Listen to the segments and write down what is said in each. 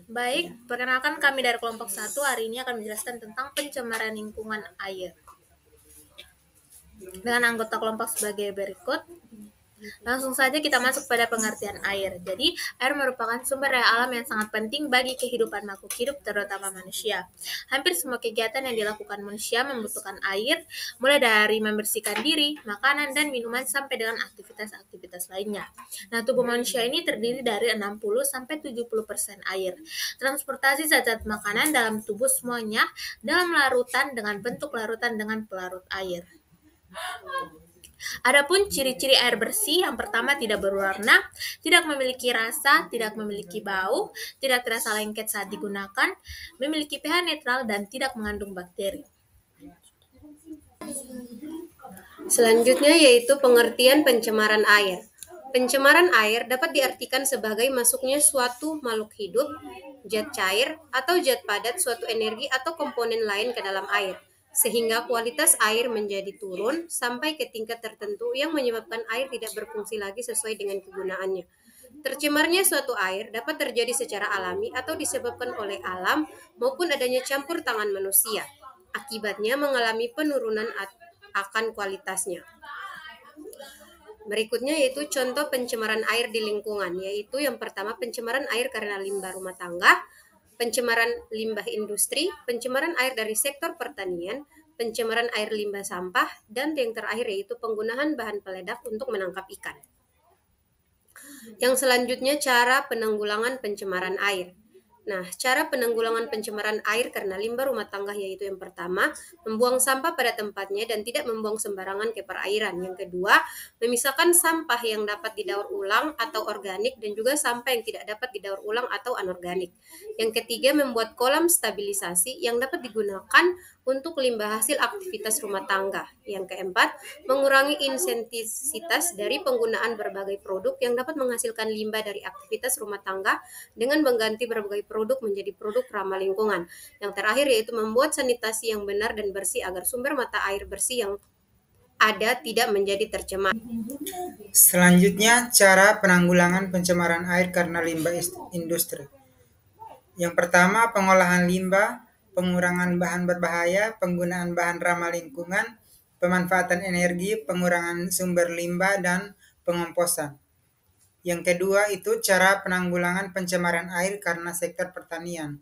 Baik, perkenalkan kami dari kelompok 1 hari ini akan menjelaskan tentang pencemaran lingkungan air. Dengan anggota kelompok sebagai berikut. Langsung saja kita masuk pada pengertian air. Jadi, air merupakan sumber daya alam yang sangat penting bagi kehidupan makhluk hidup, terutama manusia. Hampir semua kegiatan yang dilakukan manusia membutuhkan air, mulai dari membersihkan diri, makanan, dan minuman, sampai dengan aktivitas-aktivitas lainnya. Nah, tubuh manusia ini terdiri dari 60-70% air. Transportasi zat-zat makanan dalam tubuh semuanya dalam larutan dengan bentuk larutan dengan pelarut air. Adapun ciri-ciri air bersih, yang pertama tidak berwarna, tidak memiliki rasa, tidak memiliki bau, tidak terasa lengket saat digunakan, memiliki pH netral, dan tidak mengandung bakteri. Selanjutnya yaitu pengertian pencemaran air. Pencemaran air dapat diartikan sebagai masuknya suatu makhluk hidup, zat cair, atau zat padat suatu energi atau komponen lain ke dalam air, sehingga kualitas air menjadi turun sampai ke tingkat tertentu yang menyebabkan air tidak berfungsi lagi sesuai dengan kegunaannya. Tercemarnya suatu air dapat terjadi secara alami atau disebabkan oleh alam maupun adanya campur tangan manusia. Akibatnya mengalami penurunan akan kualitasnya. Berikutnya yaitu contoh pencemaran air di lingkungan, yaitu yang pertama pencemaran air karena limbah rumah tangga, pencemaran limbah industri, pencemaran air dari sektor pertanian, pencemaran air limbah sampah, dan yang terakhir yaitu penggunaan bahan peledak untuk menangkap ikan. Yang selanjutnya cara penanggulangan pencemaran air. Nah, cara penanggulangan pencemaran air karena limbah rumah tangga yaitu yang pertama, membuang sampah pada tempatnya dan tidak membuang sembarangan ke perairan. Yang kedua, memisahkan sampah yang dapat didaur ulang atau organik dan juga sampah yang tidak dapat didaur ulang atau anorganik. Yang ketiga, membuat kolam stabilisasi yang dapat digunakan untuk limbah hasil aktivitas rumah tangga. Yang keempat, mengurangi intensitas dari penggunaan berbagai produk yang dapat menghasilkan limbah dari aktivitas rumah tangga dengan mengganti berbagai produk menjadi produk ramah lingkungan. Yang terakhir yaitu membuat sanitasi yang benar dan bersih agar sumber mata air bersih yang ada tidak menjadi tercemar. Selanjutnya, cara penanggulangan pencemaran air karena limbah industri. Yang pertama, pengolahan limbah, pengurangan bahan berbahaya, penggunaan bahan ramah lingkungan, pemanfaatan energi, pengurangan sumber limbah, dan pengomposan. Yang kedua itu cara penanggulangan pencemaran air karena sektor pertanian,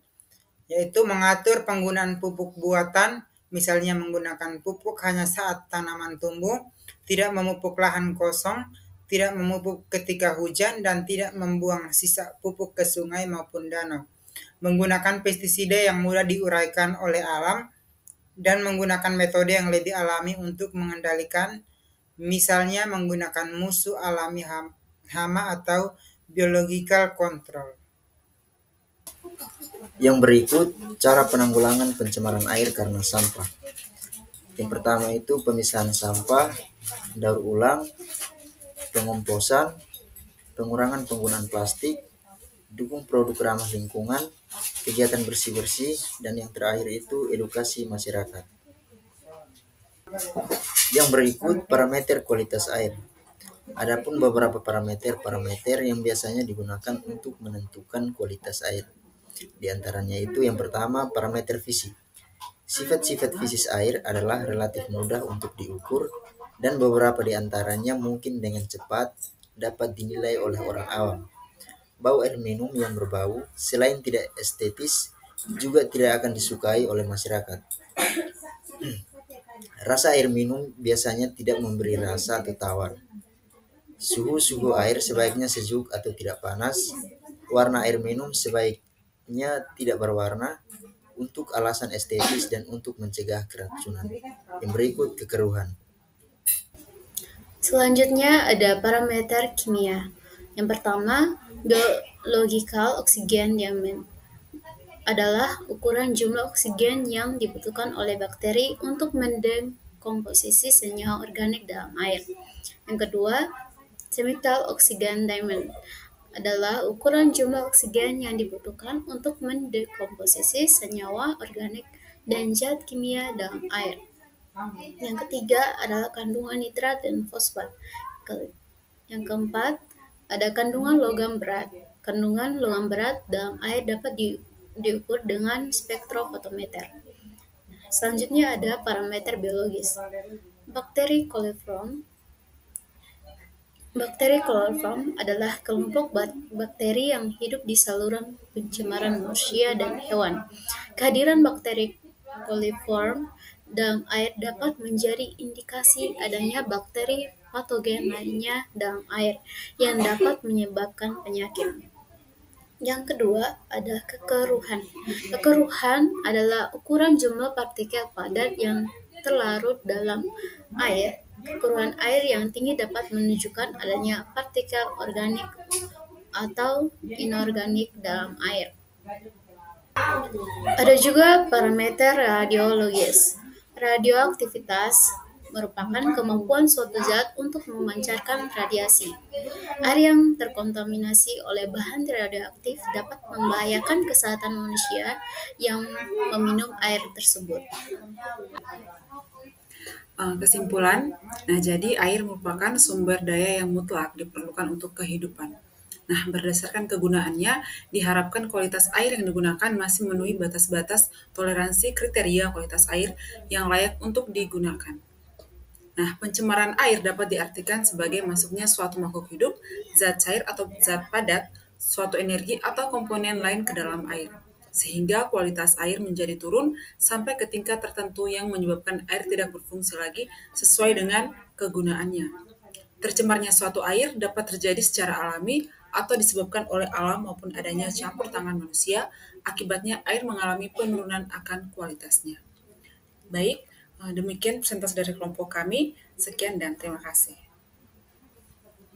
yaitu mengatur penggunaan pupuk buatan, misalnya menggunakan pupuk hanya saat tanaman tumbuh, tidak memupuk lahan kosong, tidak memupuk ketika hujan, dan tidak membuang sisa pupuk ke sungai maupun danau. Menggunakan pestisida yang mudah diuraikan oleh alam, dan menggunakan metode yang lebih alami untuk mengendalikan, misalnya menggunakan musuh alami hama atau biological control. Yang berikut cara penanggulangan pencemaran air karena sampah. Yang pertama itu pemisahan sampah, daur ulang, pengomposan, pengurangan penggunaan plastik, dukung produk ramah lingkungan, kegiatan bersih-bersih, dan yang terakhir itu edukasi masyarakat. Yang berikut parameter kualitas air. Adapun beberapa parameter yang biasanya digunakan untuk menentukan kualitas air. Di antaranya itu yang pertama parameter fisik. Sifat-sifat fisik air adalah relatif mudah untuk diukur dan beberapa di antaranya mungkin dengan cepat dapat dinilai oleh orang awam. Bau air minum yang berbau selain tidak estetis juga tidak akan disukai oleh masyarakat. Rasa air minum biasanya tidak memberi rasa atau tawar. Suhu air sebaiknya sejuk atau tidak panas. Warna air minum sebaiknya tidak berwarna untuk alasan estetis dan untuk mencegah keracunan. Yang berikut kekeruhan. Selanjutnya ada parameter kimia. Yang pertama, biological oksigen yang adalah ukuran jumlah oksigen yang dibutuhkan oleh bakteri untuk mendekomposisi senyawa organik dalam air. Yang kedua, chemical oxygen diamond adalah ukuran jumlah oksigen yang dibutuhkan untuk mendekomposisi senyawa organik dan zat kimia dalam air. Yang ketiga adalah kandungan nitrat dan fosfat. Yang keempat, ada kandungan logam berat. Kandungan logam berat dalam air dapat diukur dengan spektrofotometer. Selanjutnya ada parameter biologis. Bakteri coliform adalah kelompok bakteri yang hidup di saluran pencemaran manusia dan hewan. Kehadiran bakteri coliform dalam air dapat menjadi indikasi adanya bakteri patogen lainnya dalam air yang dapat menyebabkan penyakit. Yang kedua ada kekeruhan. Kekeruhan adalah ukuran jumlah partikel padat yang terlarut dalam air. Kekeruhan air yang tinggi dapat menunjukkan adanya partikel organik atau inorganik dalam air. Ada juga parameter radiologis. Radioaktivitas merupakan kemampuan suatu zat untuk memancarkan radiasi. Air yang terkontaminasi oleh bahan radioaktif dapat membahayakan kesehatan manusia yang meminum air tersebut. Kesimpulan, jadi air merupakan sumber daya yang mutlak diperlukan untuk kehidupan. Nah, berdasarkan kegunaannya, diharapkan kualitas air yang digunakan masih memenuhi batas-batas toleransi kriteria kualitas air yang layak untuk digunakan. Nah, pencemaran air dapat diartikan sebagai masuknya suatu makhluk hidup, zat cair atau zat padat, suatu energi atau komponen lain ke dalam air, sehingga kualitas air menjadi turun sampai ke tingkat tertentu yang menyebabkan air tidak berfungsi lagi sesuai dengan kegunaannya. Tercemarnya suatu air dapat terjadi secara alami atau disebabkan oleh alam maupun adanya campur tangan manusia, akibatnya air mengalami penurunan akan kualitasnya. Baik, demikian presentasi dari kelompok kami. Sekian dan terima kasih.